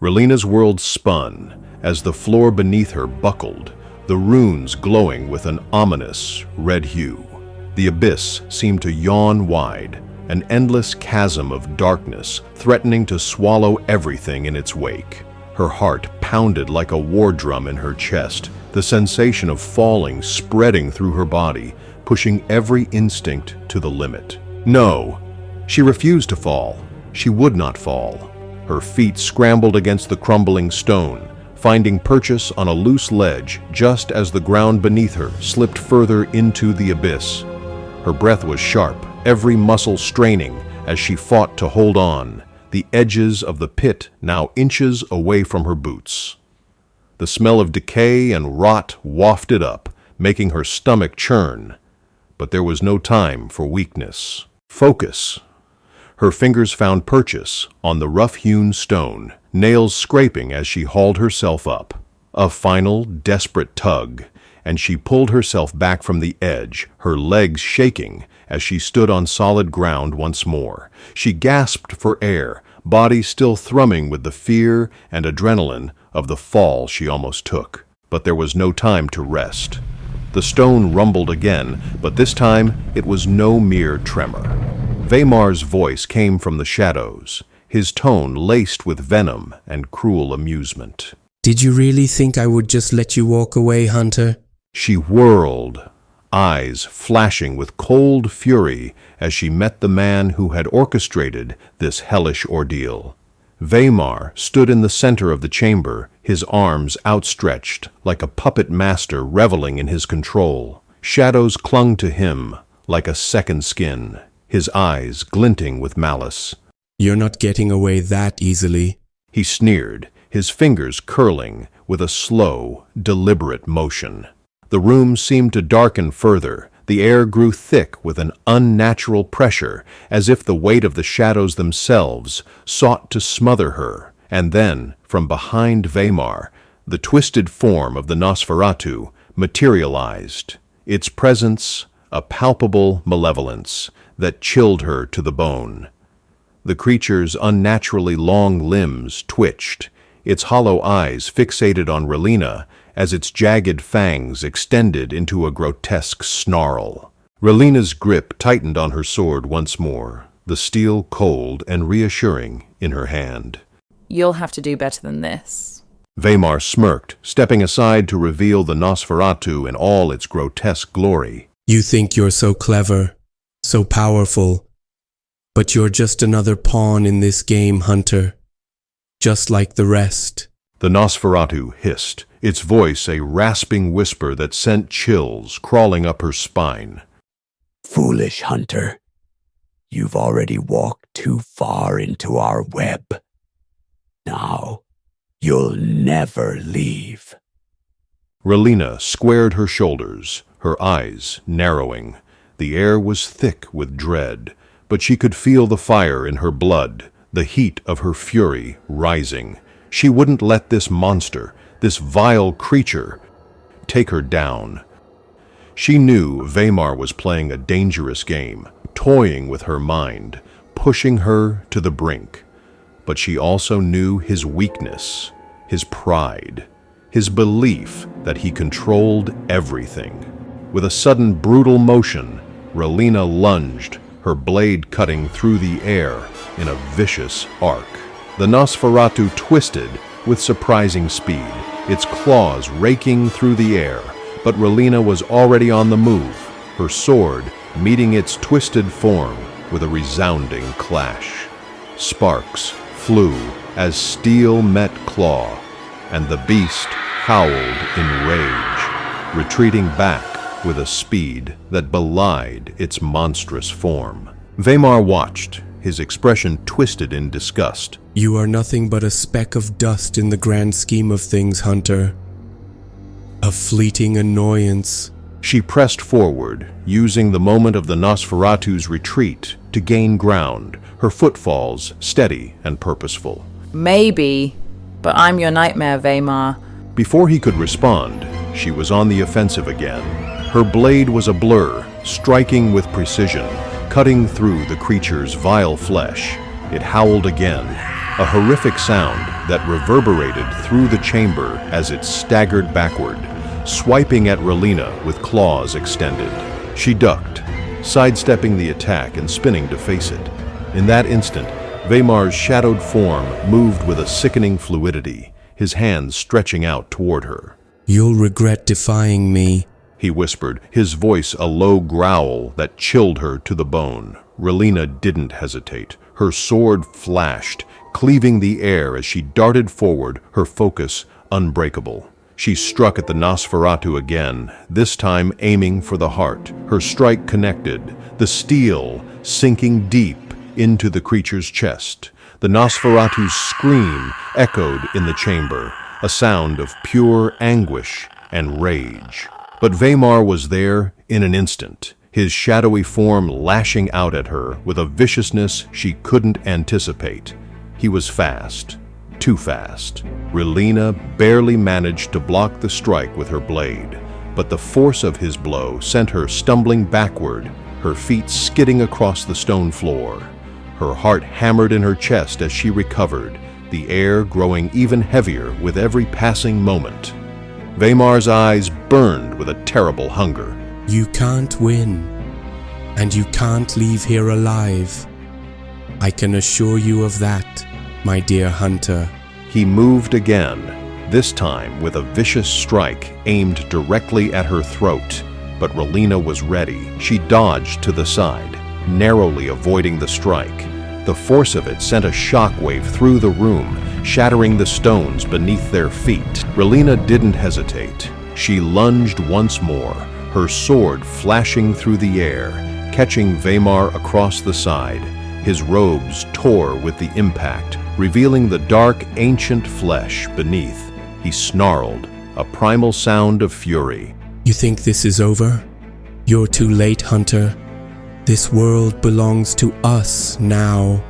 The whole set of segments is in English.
Relina's world spun as the floor beneath her buckled, the runes glowing with an ominous red hue. The abyss seemed to yawn wide, an endless chasm of darkness threatening to swallow everything in its wake. Her heart pounded like a war drum in her chest, the sensation of falling spreading through her body, pushing every instinct to the limit. No, she refused to fall. She would not fall. Her feet scrambled against the crumbling stone, finding purchase on a loose ledge just as the ground beneath her slipped further into the abyss. Her breath was sharp, every muscle straining as she fought to hold on, the edges of the pit now inches away from her boots. The smell of decay and rot wafted up, making her stomach churn. But there was no time for weakness. Focus. Her fingers found purchase on the rough-hewn stone, nails scraping as she hauled herself up. A final, desperate tug, and she pulled herself back from the edge, her legs shaking as she stood on solid ground once more. She gasped for air, body still thrumming with the fear and adrenaline of the fall she almost took. But there was no time to rest. The stone rumbled again, but this time it was no mere tremor. Veymar's voice came from the shadows, his tone laced with venom and cruel amusement. "Did you really think I would just let you walk away, Hunter?" She whirled, eyes flashing with cold fury as she met the man who had orchestrated this hellish ordeal. Veymar stood in the center of the chamber, his arms outstretched like a puppet master reveling in his control. Shadows clung to him like a second skin, his eyes glinting with malice. "You're not getting away that easily," he sneered, his fingers curling with a slow, deliberate motion. The room seemed to darken further. The air grew thick with an unnatural pressure, as if the weight of the shadows themselves sought to smother her. And then, from behind Veymar, the twisted form of the Nosferatu materialized, its presence a palpable malevolence that chilled her to the bone. The creature's unnaturally long limbs twitched, its hollow eyes fixated on Relina as its jagged fangs extended into a grotesque snarl. Relina's grip tightened on her sword once more, the steel cold and reassuring in her hand. "You'll have to do better than this." Veymar smirked, stepping aside to reveal the Nosferatu in all its grotesque glory. "You think you're so clever, so powerful, but you're just another pawn in this game, Hunter. Just like the rest." The Nosferatu hissed, its voice a rasping whisper that sent chills crawling up her spine. "Foolish Hunter, you've already walked too far into our web. Now, you'll never leave." Relina squared her shoulders, her eyes narrowing. The air was thick with dread, but she could feel the fire in her blood, the heat of her fury rising. She wouldn't let this monster, this vile creature, take her down. She knew Veymar was playing a dangerous game, toying with her mind, pushing her to the brink. But she also knew his weakness, his pride, his belief that he controlled everything. With a sudden brutal motion, Relina lunged, her blade cutting through the air in a vicious arc. The Nosferatu twisted with surprising speed, its claws raking through the air, but Relina was already on the move, her sword meeting its twisted form with a resounding clash. Sparks flew as steel met claw, and the beast howled in rage, retreating back with a speed that belied its monstrous form. Veymar watched, his expression twisted in disgust. "You are nothing but a speck of dust in the grand scheme of things, Hunter. A fleeting annoyance." She pressed forward, using the moment of the Nosferatu's retreat to gain ground, her footfalls steady and purposeful. "Maybe, but I'm your nightmare, Veymar." Before he could respond, she was on the offensive again. Her blade was a blur, striking with precision, cutting through the creature's vile flesh. It howled again, a horrific sound that reverberated through the chamber as it staggered backward, swiping at Relina with claws extended. She ducked, sidestepping the attack and spinning to face it. In that instant, Veymar's shadowed form moved with a sickening fluidity, his hands stretching out toward her. "You'll regret defying me," he whispered, his voice a low growl that chilled her to the bone. Relina didn't hesitate. Her sword flashed, cleaving the air as she darted forward, her focus unbreakable. She struck at the Nosferatu again, this time aiming for the heart. Her strike connected, the steel sinking deep into the creature's chest. The Nosferatu's scream echoed in the chamber, a sound of pure anguish and rage. But Veymar was there in an instant, his shadowy form lashing out at her with a viciousness she couldn't anticipate. He was fast, too fast. Relina barely managed to block the strike with her blade, but the force of his blow sent her stumbling backward, her feet skidding across the stone floor. Her heart hammered in her chest as she recovered, the air growing even heavier with every passing moment. Veymar's eyes burned with a terrible hunger. "You can't win, and you can't leave here alive. I can assure you of that, my dear hunter." He moved again, this time with a vicious strike aimed directly at her throat. But Relina was ready. She dodged to the side, narrowly avoiding the strike. The force of it sent a shockwave through the room, shattering the stones beneath their feet. Relina didn't hesitate. She lunged once more, her sword flashing through the air, catching Veymar across the side. His robes tore with the impact, revealing the dark, ancient flesh beneath. He snarled, a primal sound of fury. "You think this is over? You're too late, hunter. This world belongs to us now."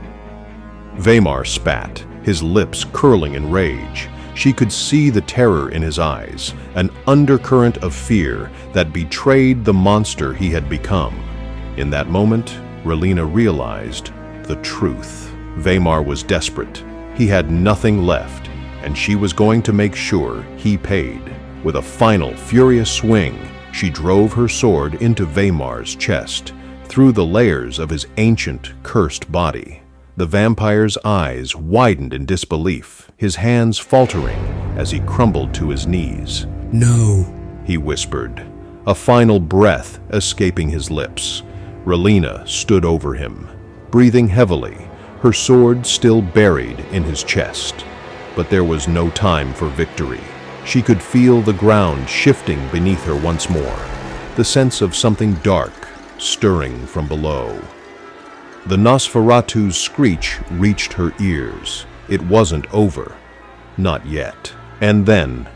Veymar spat, his lips curling in rage. She could see the terror in his eyes, an undercurrent of fear that betrayed the monster he had become. In that moment, Relina realized the truth. Veymar was desperate. He had nothing left, and she was going to make sure he paid. With a final, furious swing, she drove her sword into Veymar's chest, through the layers of his ancient, cursed body. The vampire's eyes widened in disbelief, his hands faltering as he crumbled to his knees. "No," he whispered, a final breath escaping his lips. Relina stood over him, breathing heavily, her sword still buried in his chest. But there was no time for victory. She could feel the ground shifting beneath her once more, the sense of something dark stirring from below. The Nosferatu's screech reached her ears. It wasn't over. Not yet. And then,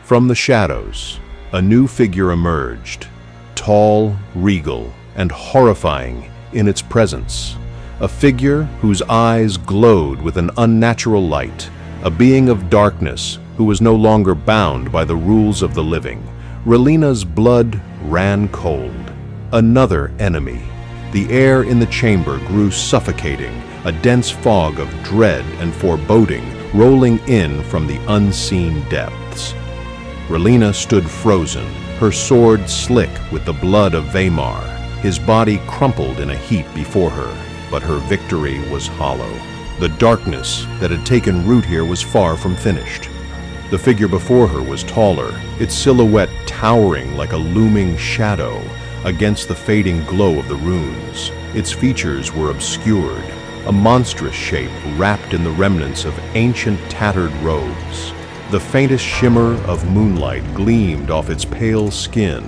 from the shadows, a new figure emerged, tall, regal, and horrifying in its presence. A figure whose eyes glowed with an unnatural light, a being of darkness who was no longer bound by the rules of the living. Relina's blood ran cold. Another enemy. The air in the chamber grew suffocating, a dense fog of dread and foreboding rolling in from the unseen depths. Relina stood frozen, her sword slick with the blood of Veymar. His body crumpled in a heap before her, but her victory was hollow. The darkness that had taken root here was far from finished. The figure before her was taller, its silhouette towering like a looming shadow against the fading glow of the runes. Its features were obscured, a monstrous shape wrapped in the remnants of ancient tattered robes. The faintest shimmer of moonlight gleamed off its pale skin,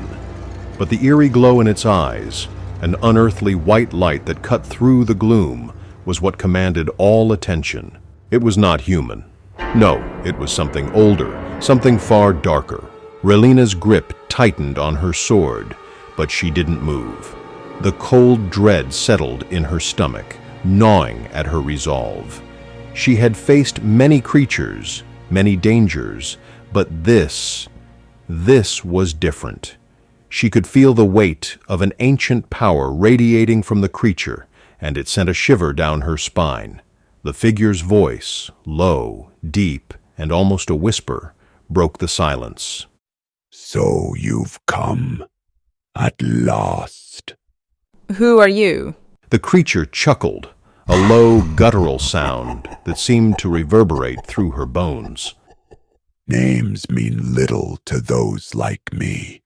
but the eerie glow in its eyes, an unearthly white light that cut through the gloom, was what commanded all attention. It was not human. No, it was something older, something far darker. Relina's grip tightened on her sword, but she didn't move. The cold dread settled in her stomach, gnawing at her resolve. She had faced many creatures, many dangers, but this was different. She could feel the weight of an ancient power radiating from the creature, and it sent a shiver down her spine. The figure's voice, low, deep, and almost a whisper, broke the silence. So you've come, at last. Who are you? The creature chuckled, a low, guttural sound that seemed to reverberate through her bones. Names mean little to those like me,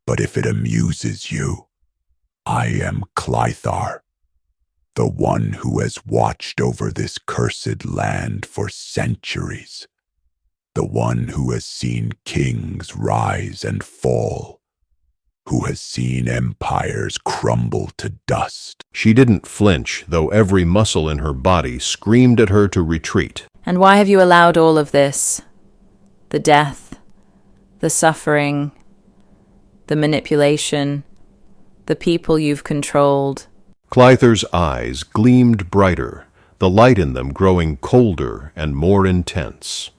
but if it amuses you, I am Clythar, the one who has watched over this cursed land for centuries, the one who has seen kings rise and fall, who has seen empires crumble to dust. She didn't flinch, though every muscle in her body screamed at her to retreat. And why have you allowed all of this? The death, the suffering, the manipulation, the people you've controlled. Clythar's eyes gleamed brighter, the light in them growing colder and more intense.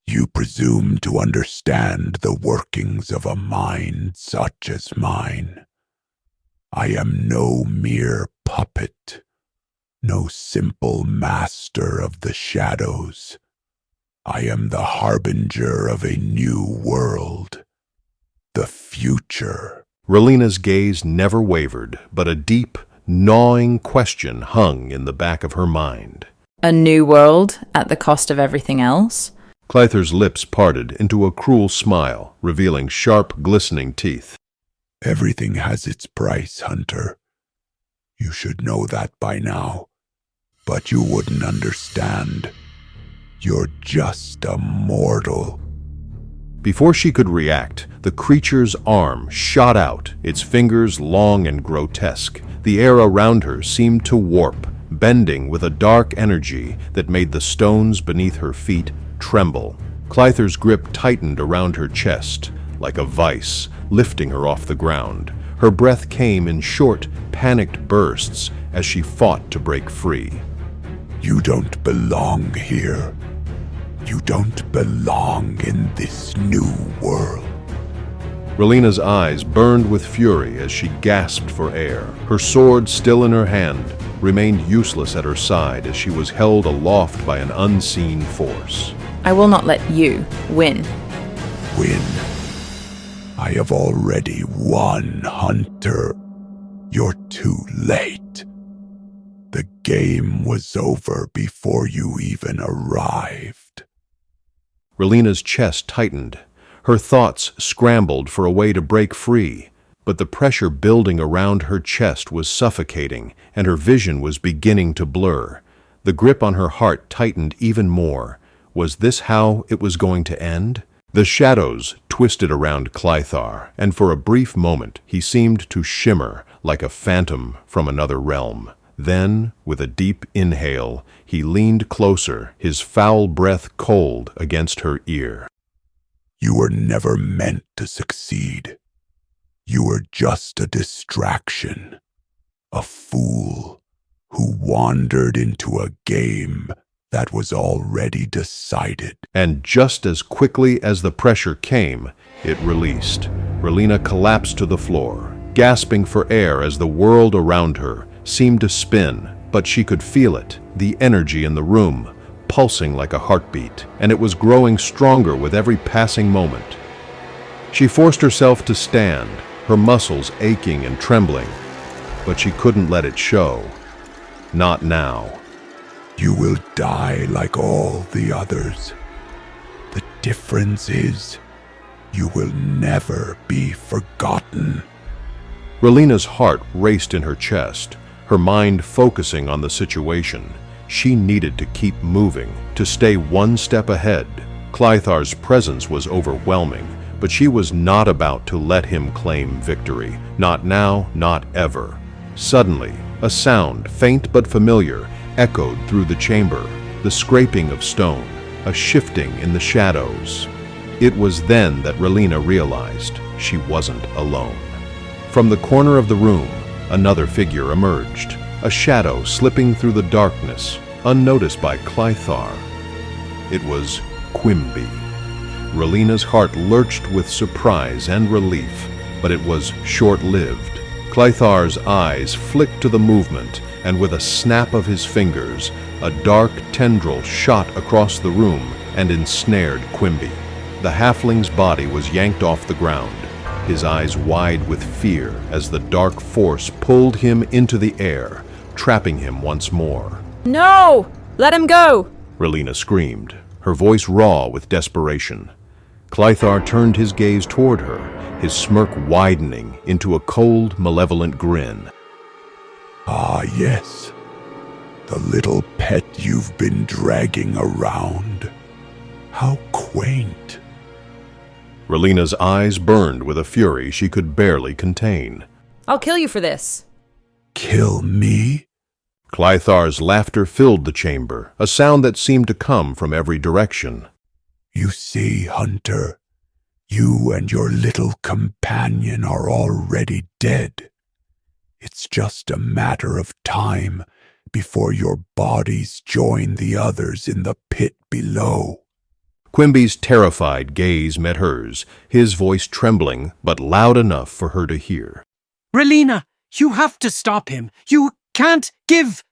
You presume to understand the workings of a mind such as mine. I am no mere puppet, no simple master of the shadows. I am the harbinger of a new world, the future. Relina's gaze never wavered, but a deep, gnawing question hung in the back of her mind. A new world at the cost of everything else? Clythar's lips parted into a cruel smile, revealing sharp, glistening teeth. Everything has its price, Hunter. You should know that by now, but you wouldn't understand. You're just a mortal. Before she could react, the creature's arm shot out, its fingers long and grotesque. The air around her seemed to warp, bending with a dark energy that made the stones beneath her feet tremble. Clythar's grip tightened around her chest, like a vice, lifting her off the ground. Her breath came in short, panicked bursts as she fought to break free. You don't belong here. You don't belong in this new world. Relina's eyes burned with fury as she gasped for air. Her sword, still in her hand, remained useless at her side as she was held aloft by an unseen force. I will not let you win. Win? I have already won, Hunter. You're too late. The game was over before you even arrived. Relina's chest tightened. Her thoughts scrambled for a way to break free, but the pressure building around her chest was suffocating, and her vision was beginning to blur. The grip on her heart tightened even more. Was this how it was going to end? The shadows twisted around Clythar, and for a brief moment he seemed to shimmer like a phantom from another realm. Then, with a deep inhale, he leaned closer, his foul breath cold against her ear. You were never meant to succeed. You were just a distraction, a fool who wandered into a game that was already decided. And just as quickly as the pressure came, it released. Relina collapsed to the floor, gasping for air as the world around her seemed to spin, but she could feel it, the energy in the room, pulsing like a heartbeat, and it was growing stronger with every passing moment. She forced herself to stand, her muscles aching and trembling, but she couldn't let it show. Not now. You will die like all the others. The difference is, you will never be forgotten. Relina's heart raced in her chest, her mind focusing on the situation. She needed to keep moving, to stay one step ahead. Clythar's presence was overwhelming, but she was not about to let him claim victory. Not now, not ever. Suddenly, a sound, faint but familiar, echoed through the chamber, the scraping of stone, a shifting in the shadows. It was then that Relina realized she wasn't alone. From the corner of the room, another figure emerged, a shadow slipping through the darkness, unnoticed by Clythar. It was Quimby. Relina's heart lurched with surprise and relief, but it was short-lived. Clythar's eyes flicked to the movement, and with a snap of his fingers, a dark tendril shot across the room and ensnared Quimby. The halfling's body was yanked off the ground, his eyes wide with fear as the dark force pulled him into the air, trapping him once more. No! Let him go! Relina screamed, her voice raw with desperation. Clythar turned his gaze toward her, his smirk widening into a cold, malevolent grin. Ah, yes. The little pet you've been dragging around. How quaint. Relina's eyes burned with a fury she could barely contain. I'll kill you for this. Kill me? Clythar's laughter filled the chamber, a sound that seemed to come from every direction. You see, Hunter, you and your little companion are already dead. It's just a matter of time before your bodies join the others in the pit below. Quimby's terrified gaze met hers, his voice trembling but loud enough for her to hear. Relina, you have to stop him. You can't give...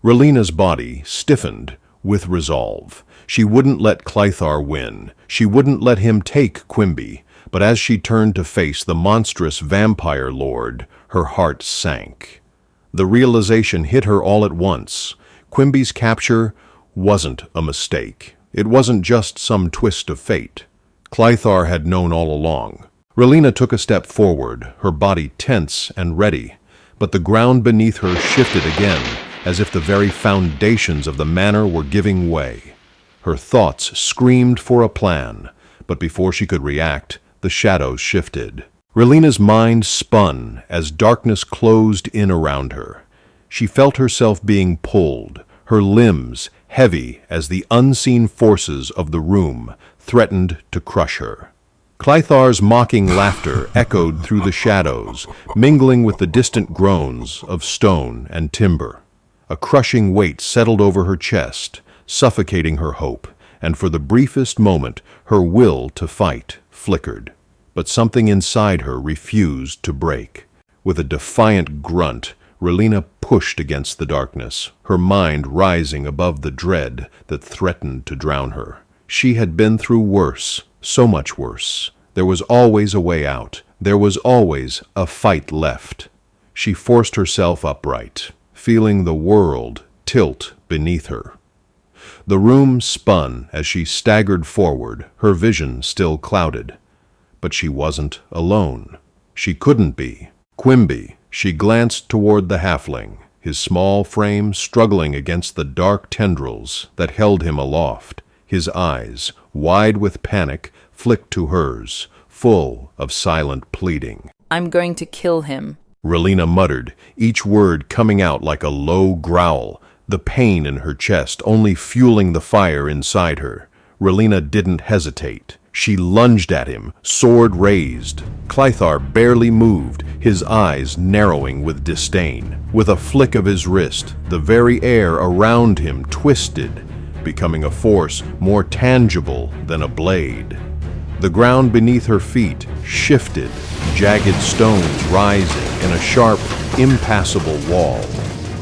Relina's body stiffened with resolve. She wouldn't let Clythar win. She wouldn't let him take Quimby. But as she turned to face the monstrous vampire lord, her heart sank. The realization hit her all at once. Quimby's capture wasn't a mistake. It wasn't just some twist of fate. Clythar had known all along. Relina took a step forward, her body tense and ready, but the ground beneath her shifted again, as if the very foundations of the manor were giving way. Her thoughts screamed for a plan, but before she could react, the shadows shifted. Relina's mind spun as darkness closed in around her. She felt herself being pulled, her limbs heavy as the unseen forces of the room threatened to crush her. Clythar's mocking laughter echoed through the shadows, mingling with the distant groans of stone and timber. A crushing weight settled over her chest, suffocating her hope, and for the briefest moment her will to fight flickered. But something inside her refused to break. With a defiant grunt, Relina pushed against the darkness, her mind rising above the dread that threatened to drown her. She had been through worse, so much worse. There was always a way out. There was always a fight left. She forced herself upright, feeling the world tilt beneath her. The room spun as she staggered forward, her vision still clouded. But she wasn't alone. She couldn't be. Quimby. She glanced toward the halfling, his small frame struggling against the dark tendrils that held him aloft. His eyes, wide with panic, flicked to hers, full of silent pleading. I'm going to kill him. Relina muttered, each word coming out like a low growl, the pain in her chest only fueling the fire inside her. Relina didn't hesitate. She lunged at him, sword raised. Clythar barely moved, his eyes narrowing with disdain. With a flick of his wrist, the very air around him twisted, becoming a force more tangible than a blade. The ground beneath her feet shifted, jagged stones rising in a sharp, impassable wall.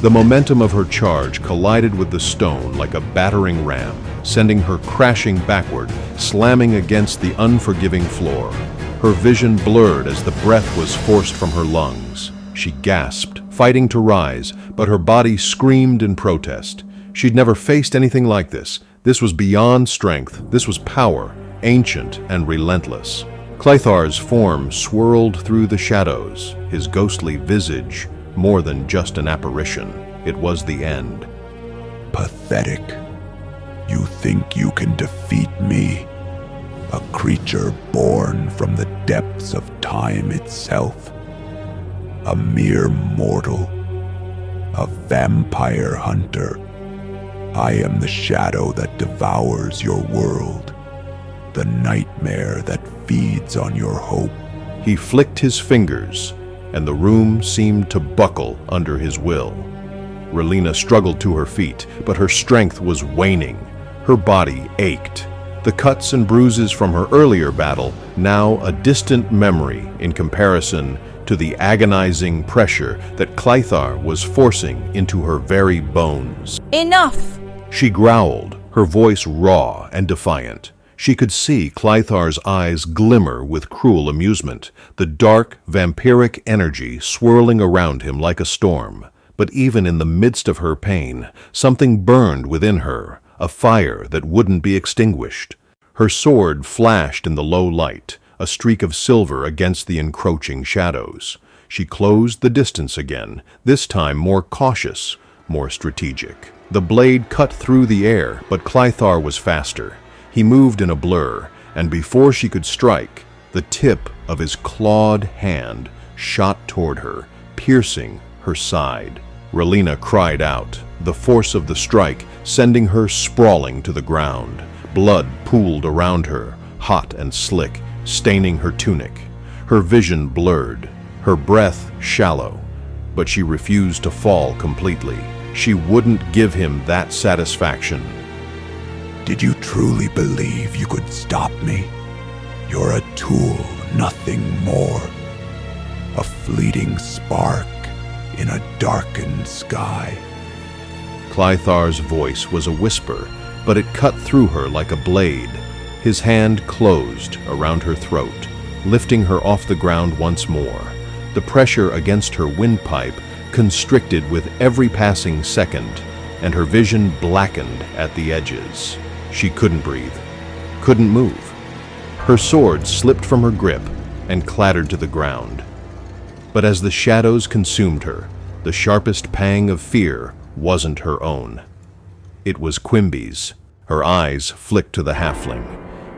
The momentum of her charge collided with the stone like a battering ram, sending her crashing backward, slamming against the unforgiving floor. Her vision blurred as the breath was forced from her lungs. She gasped, fighting to rise, but her body screamed in protest. She'd never faced anything like this. This was beyond strength. This was power, ancient and relentless. Clythar's form swirled through the shadows, his ghostly visage more than just an apparition. It was the end. Pathetic. You think you can defeat me? A creature born from the depths of time itself? A mere mortal? A vampire hunter? I am the shadow that devours your world, the nightmare that feeds on your hope. He flicked his fingers, and the room seemed to buckle under his will. Relina struggled to her feet, but her strength was waning. Her body ached. The cuts and bruises from her earlier battle, now a distant memory in comparison to the agonizing pressure that Clythar was forcing into her very bones. Enough! She growled, her voice raw and defiant. She could see Clythar's eyes glimmer with cruel amusement, the dark, vampiric energy swirling around him like a storm. But even in the midst of her pain, something burned within her, a fire that wouldn't be extinguished. Her sword flashed in the low light, a streak of silver against the encroaching shadows. She closed the distance again, this time more cautious, more strategic. The blade cut through the air, but Clythar was faster. He moved in a blur, and before she could strike, the tip of his clawed hand shot toward her, piercing her side. Relina cried out, the force of the strike sending her sprawling to the ground. Blood pooled around her, hot and slick, staining her tunic. Her vision blurred, her breath shallow, but she refused to fall completely. She wouldn't give him that satisfaction. Did you truly believe you could stop me? You're a tool, nothing more. A fleeting spark in a darkened sky. Clythar's voice was a whisper, but it cut through her like a blade. His hand closed around her throat, lifting her off the ground once more. The pressure against her windpipe constricted with every passing second, and her vision blackened at the edges. She couldn't breathe, couldn't move. Her sword slipped from her grip and clattered to the ground. But as the shadows consumed her, the sharpest pang of fear wasn't her own. It was Quimby's. Her eyes flicked to the halfling.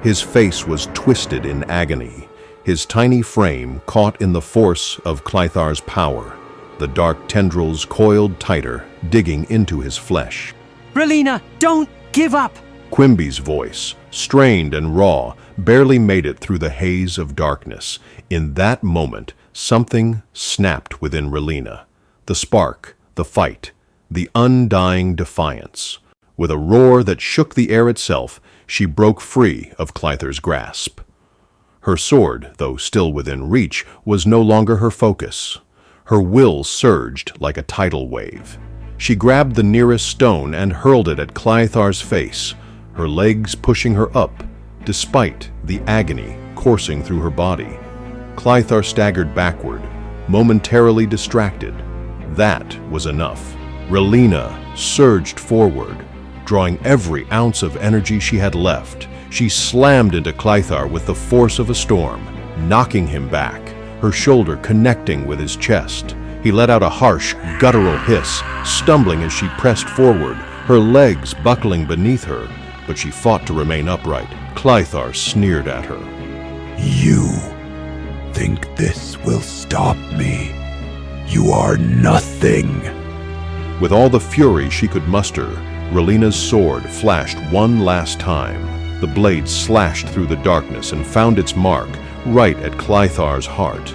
His face was twisted in agony, his tiny frame caught in the force of Clythar's power. The dark tendrils coiled tighter, digging into his flesh. Relina, don't give up! Quimby's voice, strained and raw, barely made it through the haze of darkness. In that moment, something snapped within Relina. The spark, the fight, the undying defiance. With a roar that shook the air itself, she broke free of Clythar's grasp. Her sword, though still within reach, was no longer her focus. Her will surged like a tidal wave. She grabbed the nearest stone and hurled it at Clythar's face, her legs pushing her up, despite the agony coursing through her body. Clythar staggered backward, momentarily distracted. That was enough. Relina surged forward, drawing every ounce of energy she had left. She slammed into Clythar with the force of a storm, knocking him back, her shoulder connecting with his chest. He let out a harsh, guttural hiss, stumbling as she pressed forward, her legs buckling beneath her, but she fought to remain upright. Clythar sneered at her. You think this will stop me? You are nothing. With all the fury she could muster, Relina's sword flashed one last time. The blade slashed through the darkness and found its mark right at Clythar's heart.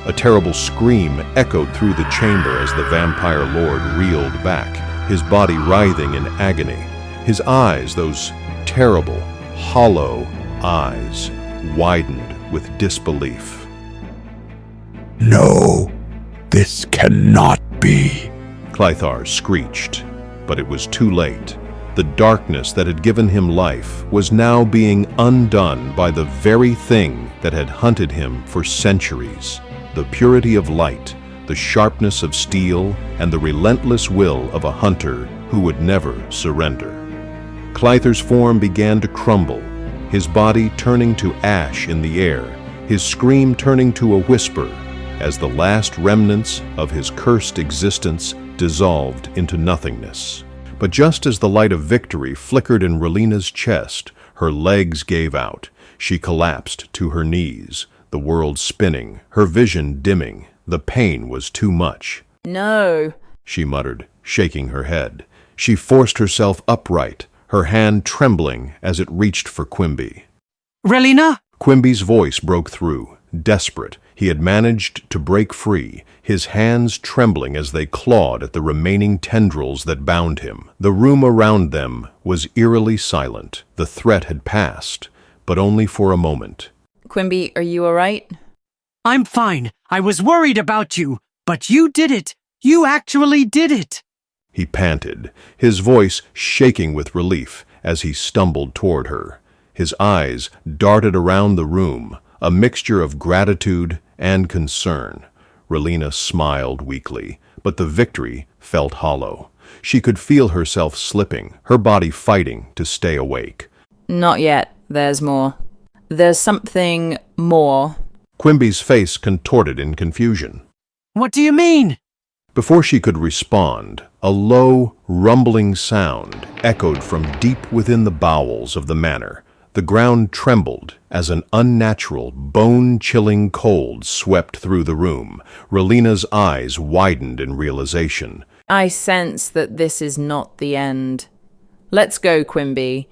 A terrible scream echoed through the chamber as the vampire lord reeled back, his body writhing in agony. His eyes, those terrible, hollow eyes, widened with disbelief. No, this cannot be. Clythar screeched, but it was too late. The darkness that had given him life was now being undone by the very thing that had hunted him for centuries. The purity of light, the sharpness of steel, and the relentless will of a hunter who would never surrender. Clythar's form began to crumble, his body turning to ash in the air, his scream turning to a whisper as the last remnants of his cursed existence dissolved into nothingness. But just as the light of victory flickered in Relina's chest, her legs gave out. She collapsed to her knees, the world spinning, her vision dimming. The pain was too much. No, She muttered, shaking her head. She forced herself upright, her hand trembling as it reached for Quimby. Relina? Quimby's voice broke through, desperate. He had managed to break free, his hands trembling as they clawed at the remaining tendrils that bound him. The room around them was eerily silent. The threat had passed, but only for a moment. Quimby, are you all right? I'm fine. I was worried about you, but you did it. You actually did it. He panted, his voice shaking with relief as he stumbled toward her. His eyes darted around the room, a mixture of gratitude and concern. Relina smiled weakly, but the victory felt hollow. She could feel herself slipping, her body fighting to stay awake. Not yet. There's more. There's something more. Quimby's face contorted in confusion. What do you mean? Before she could respond, a low, rumbling sound echoed from deep within the bowels of the manor. The ground trembled as an unnatural, bone-chilling cold swept through the room. Relina's eyes widened in realization. I sense that this is not the end. Let's go, Quimby.